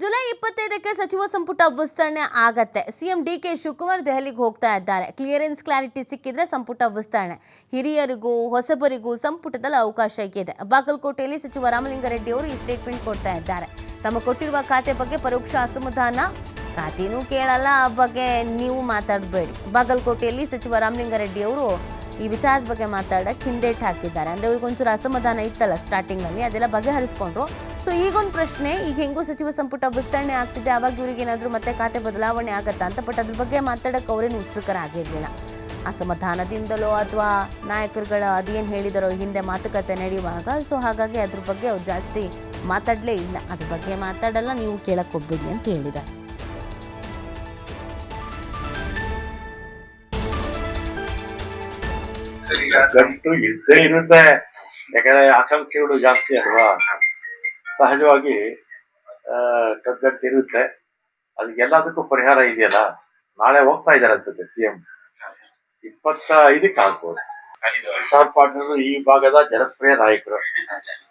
July 25ಕ್ಕೆ ಸಚಿವ ಸಂಪುಟ ವಿಸ್ತರಣೆ ಆಗತ್ತೆ. ಸಿಎಂ ಡಿಕೆ ಶಿವಕುಮಾರ್ ದೆಹಲಿಗೆ ಹೋಗ್ತಾ ಇದ್ದಾರೆ. ಕ್ಲಿಯರೆನ್ಸ್ ಸಿಕ್ಕಿದ್ರೆ ಸಂಪುಟ ವಿಸ್ತರಣೆ. ಹಿರಿಯರಿಗೂ ಹೊಸಬರಿಗೂ ಸಂಪುಟದಲ್ಲಿ ಅವಕಾಶ ಇದೆ. ಬಾಗಲಕೋಟೆಯಲ್ಲಿ ಸಚಿವ ರಾಮಲಿಂಗಾರೆಡ್ಡಿ ಅವರು ಈ ಸ್ಟೇಟ್ಮೆಂಟ್ ಕೊಡ್ತಾ ಇದ್ದಾರೆ. ತಮ್ಮ ಕೊಟ್ಟಿರುವ ಖಾತೆ ಬಗ್ಗೆ ಪರೋಕ್ಷ ಅಸಮಾಧಾನ, ಖಾತೆನೂ ಕೇಳಲ್ಲ, ಆ ಬಗ್ಗೆ ನೀವು ಮಾತಾಡಬೇಡಿ. ಬಾಗಲಕೋಟೆಯಲ್ಲಿ ಸಚಿವ ರಾಮಲಿಂಗಾರೆಡ್ಡಿ ಅವರು ಈ ವಿಚಾರದ ಬಗ್ಗೆ ಮಾತಾಡಕ್ಕೆ ಹಿಂದೇಟ್ ಹಾಕಿದ್ದಾರೆ. ಅಂದ್ರೆ ಅವ್ರಿಗೊಂಚೂರು ಅಸಮಾಧಾನ ಇತ್ತಲ್ಲ ಸ್ಟಾರ್ಟಿಂಗ್ ಅಲ್ಲಿ, ಅದೆಲ್ಲ ಬಗೆಹರಿಸ್ಕೊಂಡ್ರು. ಸೊ ಈಗೊಂದು ಪ್ರಶ್ನೆ, ಈಗ ಹೆಂಗೋ ಸಚಿವ ಸಂಪುಟ ವಿಸ್ತರಣೆ ಆಗ್ತಿದೆ, ಅವಾಗ ಇವ್ರಿಗೆ ಏನಾದ್ರು ಮತ್ತೆ ಖಾತೆ ಬದಲಾವಣೆ ಆಗತ್ತಾ ಅಂತ. ಬಟ್ ಅದ್ರ ಬಗ್ಗೆ ಮಾತಾಡಕ್ಕೆ ಅವರೇನು ಉತ್ಸುಕರಾಗಿರ್ಲಿಲ್ಲ. ಅಸಮಾಧಾನದಿಂದಲೋ ಅಥವಾ ನಾಯಕರುಗಳ ಅದೇನು ಹೇಳಿದಾರೋ ಹಿಂದೆ ಮಾತುಕತೆ ನಡೆಯುವಾಗ, ಸೊ ಹಾಗಾಗಿ ಅದ್ರ ಬಗ್ಗೆ ಅವ್ರು ಜಾಸ್ತಿ ಮಾತಾಡಲೇ ಇಲ್ಲ. ಅದ್ರ ಬಗ್ಗೆ ಮಾತಾಡಲ್ಲ, ನೀವು ಕೇಳಕ್ ಹೋಗ್ಬೇಡಿ ಅಂತ ಹೇಳಿದ್ದಾರೆ. ಗಂಟು ಇದ್ದೇ ಇರುತ್ತೆ, ಯಾಕಂದ್ರೆ ಆಕಾಂಕ್ಷೆಗಳು ಜಾಸ್ತಿ ಅಲ್ವಾ. ಸಹಜವಾಗಿ ಕಗ್ಗಂಟು ಇರುತ್ತೆ. ಅದಕ್ಕೆಲ್ಲದಕ್ಕೂ ಪರಿಹಾರ ಇದೆಯಲ್ಲ. ನಾಳೆ ಹೋಗ್ತಾ ಇದ್ದಾರೆ ಅನ್ಸುತ್ತೆ ಸಿಎಂ. 25ಕ್ಕೆ ಆಗ್ಬೋದು. ಪ್ರಸಾದ್ ಪಾಟೀಲ್ ಈ ಭಾಗದ ಜನಪ್ರಿಯ ನಾಯಕರು,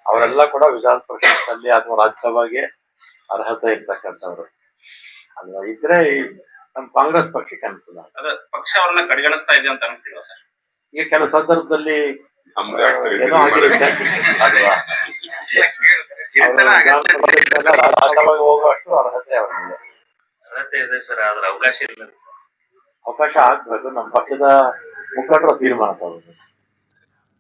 ಅವರೆಲ್ಲ ಕೂಡ ವಿಧಾನ ಪರಿಷತ್ನಲ್ಲಿ ಅಥವಾ ರಾಜ್ಯಸಭೆಗೆ ಅರ್ಹತೆ ಇರ್ತಕ್ಕಂಥವ್ರು ಅಲ್ವಾ. ಇದ್ರೆ ನಮ್ಮ ಕಾಂಗ್ರೆಸ್ ಪಕ್ಷಕ್ಕೆ ಅನುಕೂಲ. ಪಕ್ಷ ಅವರನ್ನ ಕಡೆಗಣಿಸ್ತಾ ಇದೆ ಅಂತ ಅನಿಸ್ತಿಲ್ವಾ ಸರ್? ಈಗ ಕೆಲವು ಸಂದರ್ಭದಲ್ಲಿ ಏನೋ ಆಗಿರುತ್ತೆ ಅಲ್ವಾ. ರಾಜ್ಯಸಭೆಗೆ ಹೋಗುವಷ್ಟು ಅರ್ಹತೆ ಅವರಿಗೆ ಅರ್ಹತೆ ಇದೆ ಸರ್, ಆದ್ರೆ ಅವಕಾಶ ಇಲ್ಲ. ಅವಕಾಶ ಆಗ್ಬೇಕು. ನಮ್ಮ ಪಕ್ಷದ ಮುಖಂಡರು ತೀರ್ಮಾನ ತಗೋಬೇಕು.